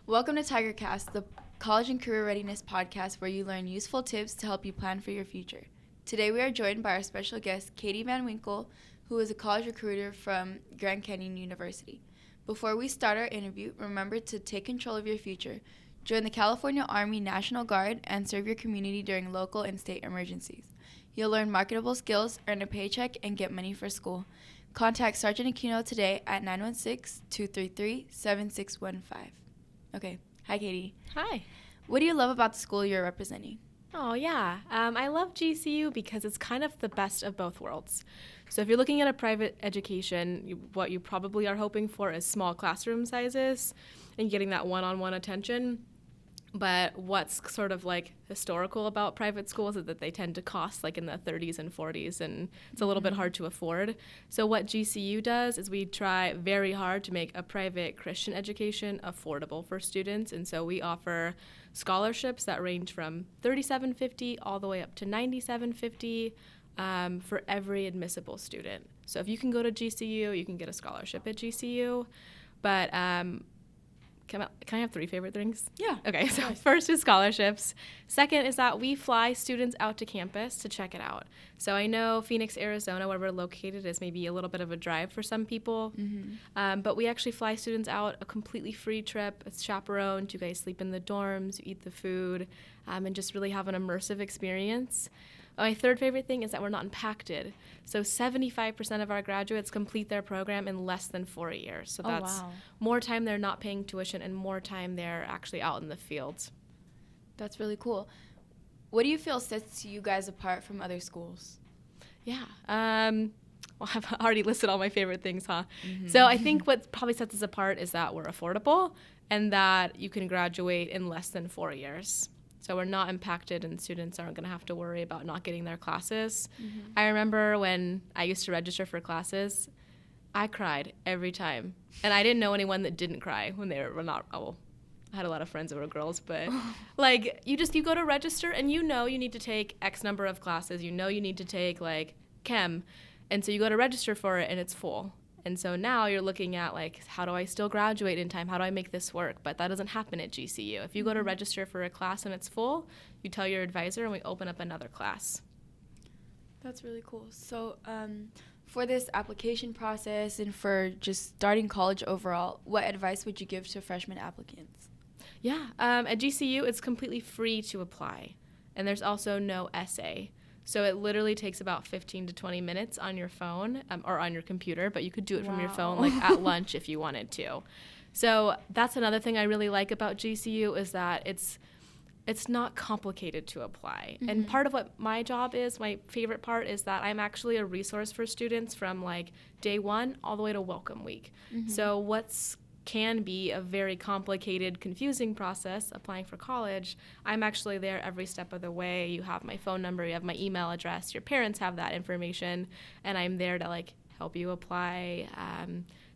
Welcome to TigerCast, the college and career readiness podcast where you learn useful tips to help you plan for your future. Today we are joined by our special guest, Katie Van Winkle, who is a college recruiter from Grand Canyon University. Before we start our interview, remember to take control of your future. Join the California Army National Guard and serve your community during local and state emergencies. You'll learn marketable skills, earn a paycheck, and get money for school. Contact Sergeant Aquino today at 916-233-7615. Okay. Hi, Katie. Hi. What do you love about the school you're representing? Oh, yeah. I love GCU because it's kind of the best of both worlds. So if you're looking at a private education, what you probably are hoping for is small classroom sizes and getting that one-on-one attention. But what's sort of like historical about private schools is that they tend to cost like in the 30s and 40s, and it's a little bit hard to afford. So what GCU does is we try very hard to make a private Christian education affordable for students. And so we offer scholarships that range from $37.50 all the way up to $97.50 for every admissible student. So if you can go to GCU, you can get a scholarship at GCU. But Can I have three favorite things? Yeah. Okay, so first is scholarships. Second is that we fly students out to campus to check it out. So I know Phoenix, Arizona, where we're located, is maybe a little bit of a drive for some people. But we actually fly students out a completely free trip. It's chaperoned. You guys sleep in the dorms, you eat the food, and just really have an immersive experience. My third favorite thing is that we're not impacted. So 75% of our graduates complete their program in less than 4 years. So that's more time they're not paying tuition and more time they're actually out in the fields. That's really cool. What do you feel sets you guys apart from other schools? Yeah. Well, I've already listed all my favorite things, huh? So I think what probably sets us apart is that we're affordable and that you can graduate in less than 4 years. So we're not impacted and students aren't going to have to worry about not getting their classes. I remember when I used to register for classes, I cried every time. And I didn't know anyone that didn't cry when they were not, I had a lot of friends that were girls, but like you go to register and you need to take X number of classes. You need to take like chem. And so you go to register for it and it's full. And so now you're looking at, like, how do I still graduate in time? How do I make this work? But that doesn't happen at GCU. If you go to register for a class and it's full, you tell your advisor and we open up another class. That's really cool. So for this application process and for just starting college overall, what advice would you give to freshman applicants? Yeah. At GCU, it's completely free to apply. And there's also no essay. So it literally takes about 15 to 20 minutes on your phone or on your computer, but you could do it from your phone like at lunch if you wanted to. So that's another thing I really like about GCU is that it's not complicated to apply. And part of what my job is, my favorite part, is that I'm actually a resource for students from like day one all the way to welcome week. So what's can be a very complicated, confusing process applying for college, I'm actually there every step of the way. You have my phone number, you have my email address, your parents have that information, and I'm there to like help you apply,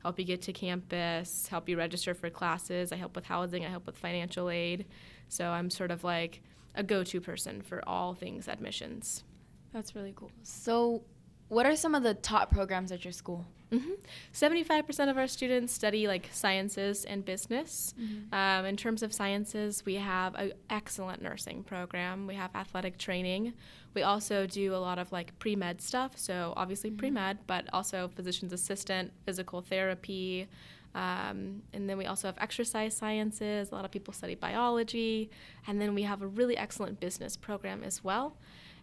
help you get to campus, help you register for classes. I help with housing, I help with financial aid. So I'm sort of like a go-to person for all things admissions. That's really cool. So what are some of the top programs at your school? 75% of our students study like sciences and business. In terms of sciences, we have an excellent nursing program. We have athletic training. We also do a lot of like pre-med stuff. So obviously pre-med, but also physician's assistant, physical therapy. And then we also have exercise sciences. A lot of people study biology. And then we have a really excellent business program as well.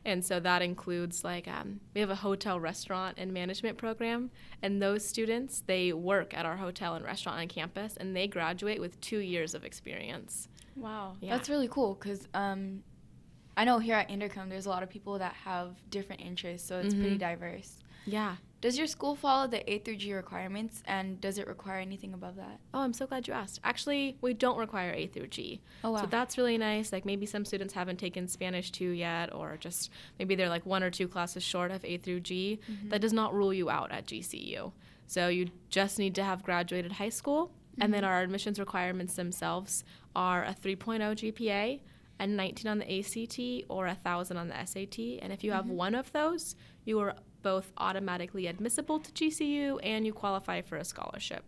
And so that includes like we have a hotel, restaurant, and management program. And those students, they work at our hotel and restaurant on campus, and they graduate with 2 years of experience. Wow. Yeah. That's really cool because I know here at Inderkum, there's a lot of people that have different interests, so it's pretty diverse. Yeah. Does your school follow the A through G requirements, and does it require anything above that? Oh, I'm so glad you asked. Actually, we don't require A through G. Oh, wow. So that's really nice. Like maybe some students haven't taken Spanish 2 yet, or just maybe they're like 1 or 2 classes short of A through G. That does not rule you out at GCU. So you just need to have graduated high school, and then our admissions requirements themselves are a 3.0 GPA, a 19 on the ACT, or 1,000 on the SAT. And if you have one of those, you are both automatically admissible to GCU and you qualify for a scholarship.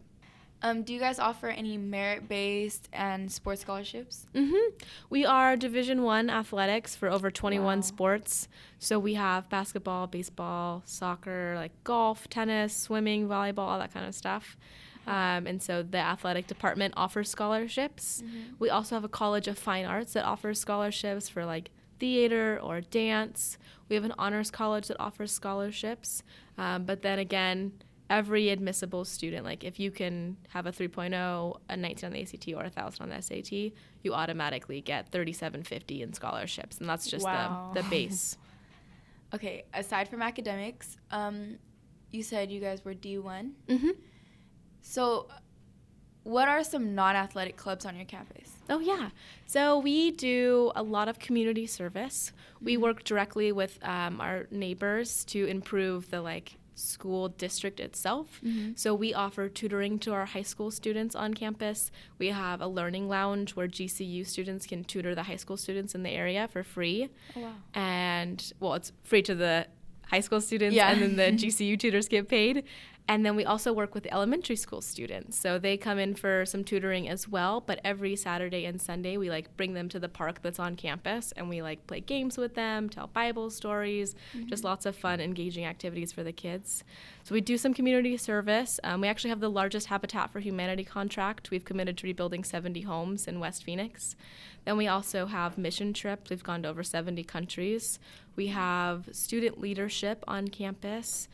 Do you guys offer any merit-based and sports scholarships? We are Division I athletics for over 21 Wow. sports. So we have basketball, baseball, soccer, like golf, tennis, swimming, volleyball, all that kind of stuff. And so the athletic department offers scholarships. We also have a College of Fine Arts that offers scholarships for like theater or dance. We have an honors college that offers scholarships. But then again, every admissible student, like if you can have a 3.0, a 19 on the ACT, or 1,000 on the SAT, you automatically get $3,750 in scholarships, and that's just the base. Okay, aside from academics, you said you guys were D1. So what are some non-athletic clubs on your campus? Oh, yeah. So we do a lot of community service. We work directly with our neighbors to improve the school district itself. So we offer tutoring to our high school students on campus. We have a learning lounge where GCU students can tutor the high school students in the area for free. Oh, wow. And, well, it's free to the high school students, and then the GCU tutors get paid. And then we also work with elementary school students. So they come in for some tutoring as well, but every Saturday and Sunday we bring them to the park that's on campus, and we play games with them, tell Bible stories, just lots of fun, engaging activities for the kids. So we do some community service. We actually have the largest Habitat for Humanity contract. We've committed to rebuilding 70 homes in West Phoenix. Then we also have mission trips. We've gone to over 70 countries. We have student leadership on campus.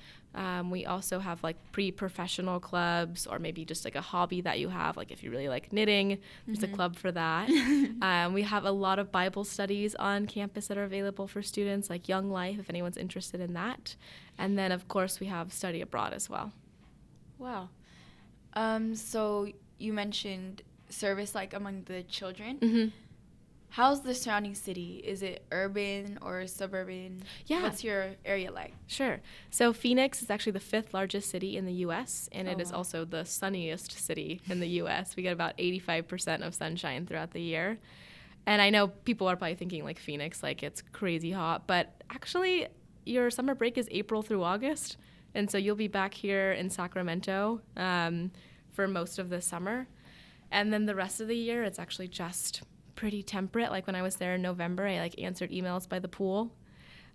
We also have pre-professional clubs, or maybe just a hobby that you have. If you really like knitting, there's a club for that. We have a lot of Bible studies on campus that are available for students, like Young Life, if anyone's interested in that. And then, of course, we have study abroad as well. Wow. So you mentioned service among the children. How's the surrounding city? Is it urban or suburban? Yeah. What's your area like? Sure. So Phoenix is actually the 5th largest city in the U.S., and it is wow. also the sunniest city in the U.S. We get about 85% of sunshine throughout the year. And I know people are probably thinking Phoenix, it's crazy hot, but actually your summer break is April through August. And so you'll be back here in Sacramento for most of the summer. And then the rest of the year, it's actually just pretty temperate. When I was there in November, I answered emails by the pool.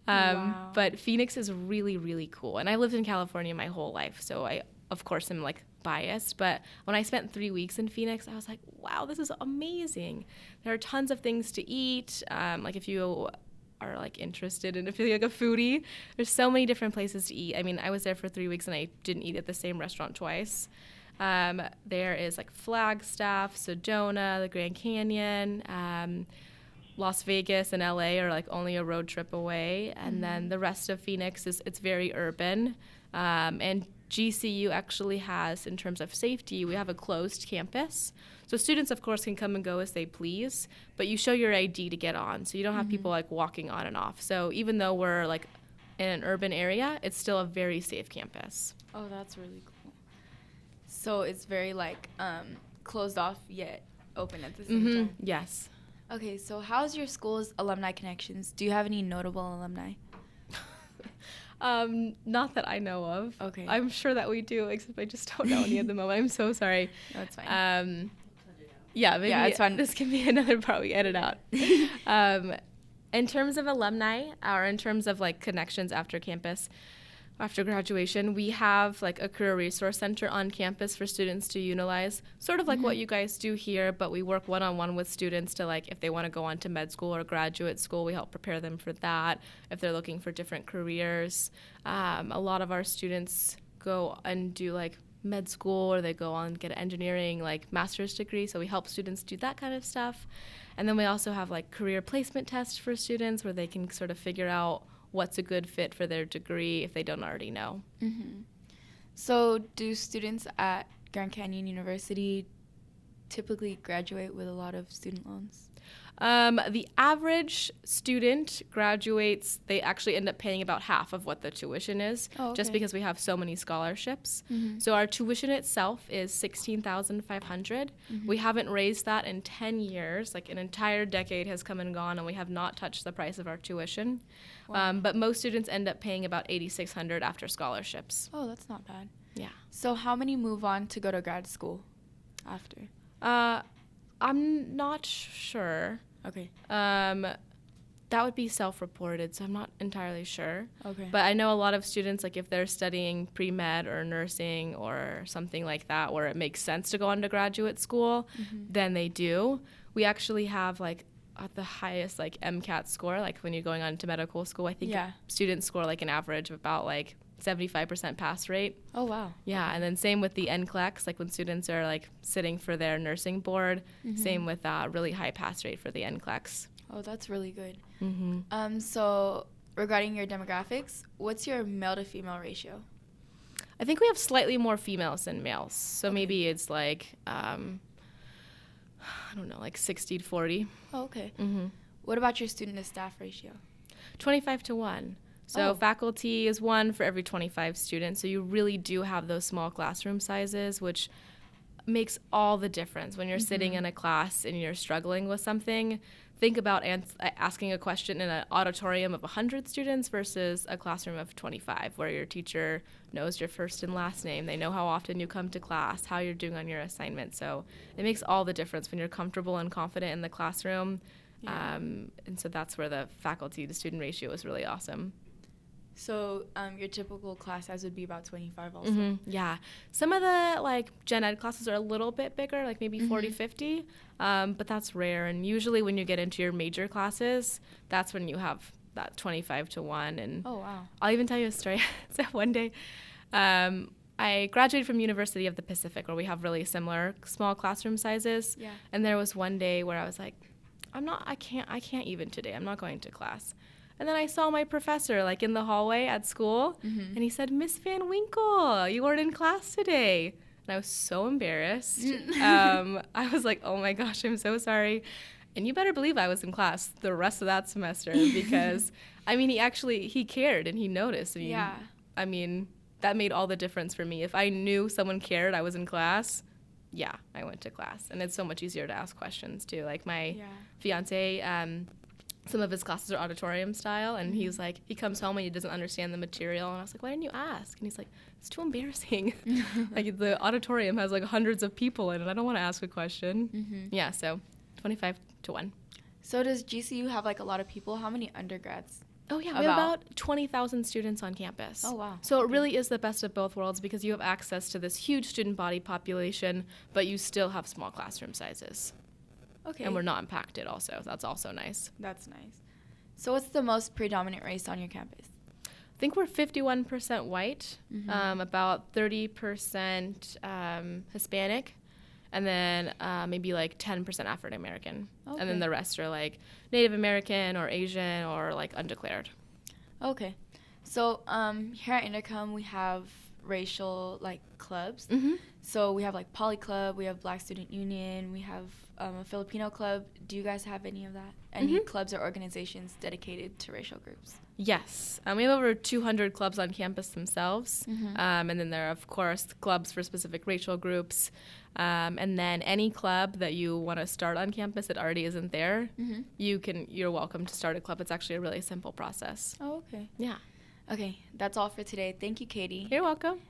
Wow. But Phoenix is really, really cool. And I lived in California my whole life, so I, of course, am biased. But when I spent 3 weeks in Phoenix, I was like, wow, this is amazing. There are tons of things to eat. If you are interested in feeling like a foodie, there's so many different places to eat. I mean, I was there for 3 weeks and I didn't eat at the same restaurant twice. There is Flagstaff, Sedona, the Grand Canyon, Las Vegas and LA are only a road trip away. And then the rest of Phoenix it's very urban. And GCU actually has, in terms of safety, we have a closed campus. So students, of course, can come and go as they please, but you show your ID to get on. So you don't have people walking on and off. So even though we're in an urban area, it's still a very safe campus. Oh, that's really cool. So it's very closed off yet open at the same time. Yes. Okay, so how's your school's alumni connections? Do you have any notable alumni? Not that I know of. Okay. I'm sure that we do, except I just don't know any at the moment. I'm so sorry. No, it's fine. Maybe it's fine. This can be another part we edit out. In terms of alumni, or in terms of connections after campus, after graduation, we have a career resource center on campus for students to utilize, sort of what you guys do here, but we work one-on-one with students to if they want to go on to med school or graduate school, we help prepare them for that. If they're looking for different careers, a lot of our students go and do med school, or they go on and get an engineering master's degree, so we help students do that kind of stuff. And then we also have career placement tests for students where they can sort of figure out what's a good fit for their degree if they don't already know. So do students at Grand Canyon University typically graduate with a lot of student loans? The average student graduates, they actually end up paying about half of what the tuition is, just because we have so many scholarships. So our tuition itself is $16,500. We haven't raised that in 10 years. An entire decade has come and gone, and we have not touched the price of our tuition. Wow. But most students end up paying about $8,600 after scholarships. Oh, that's not bad. Yeah. So how many move on to go to grad school? after? I'm not sure. Okay. That would be self-reported, so I'm not entirely sure. Okay. But I know a lot of students, like if they're studying pre-med or nursing or something like that, where it makes sense to go on to graduate school, then they do. We actually have like at the highest like MCAT score, like when you're going on to medical school, I think students score like an average of about like 75% pass rate. Oh, wow. Yeah, Okay. and then same with the NCLEX, like when students are like sitting for their nursing board, same with really high pass rate for the NCLEX. Oh, that's really good. So regarding your demographics, what's your male to female ratio? I think we have slightly more females than males. So maybe it's like, I don't know, like 60 to 40. Oh, okay. What about your student to staff ratio? 25 to 1. So faculty is 1 for every 25 students. So you really do have those small classroom sizes, which makes all the difference when you're sitting in a class and you're struggling with something. Think about asking a question in an auditorium of 100 students versus a classroom of 25, where your teacher knows your first and last name. They know how often you come to class, how you're doing on your assignment. So it makes all the difference when you're comfortable and confident in the classroom. Yeah. And so that's where the faculty to student ratio is really awesome. So your typical class size would be about 25 also? Yeah. Some of the like gen ed classes are a little bit bigger, like maybe 40, 50, but that's rare. And usually when you get into your major classes, that's when you have that 25 to 1. And oh, wow. I'll even tell you a story. So one day I graduated from University of the Pacific, where we have really similar small classroom sizes. Yeah. And there was one day where I was like, I can't even today. I'm not going to class. And then I saw my professor like in the hallway at school, and he said, "Miss Van Winkle, you weren't in class today." And I was so embarrassed. I was like, "Oh my gosh, I'm so sorry." And you better believe I was in class the rest of that semester because, I mean, he cared and he noticed. And I mean, that made all the difference for me. If I knew someone cared, I was in class. Yeah, I went to class, and it's so much easier to ask questions too. Like my fiance. Some of his classes are auditorium style, and he's like, he comes home and he doesn't understand the material, and I was like, why didn't you ask? And he's like, it's too embarrassing. Like the auditorium has like hundreds of people in it. I don't want to ask a question. Yeah, so 25 to 1. So does GCU have like a lot of people? How many undergrads? Oh yeah, we have about 20,000 students on campus. Oh wow. So it really is the best of both worlds because you have access to this huge student body population, but you still have small classroom sizes. Okay. And we're not impacted also. That's also nice. That's nice. So what's the most predominant race on your campus? I think we're 51% white, about 30% Hispanic, and then maybe like 10% African American. Okay. And then the rest are like Native American or Asian or like undeclared. Okay. So here at Inderkum, we have racial like clubs. So we have like Poly Club, we have Black Student Union, we have a Filipino club. Do you guys have any of that? Any clubs or organizations dedicated to racial groups? Yes. We have over 200 clubs on campus themselves. And then there are, of course, clubs for specific racial groups. And then any club that you want to start on campus that already isn't there, you're welcome to start a club. It's actually a really simple process. Oh, okay. Yeah. Okay, that's all for today. Thank you, Katie. You're welcome.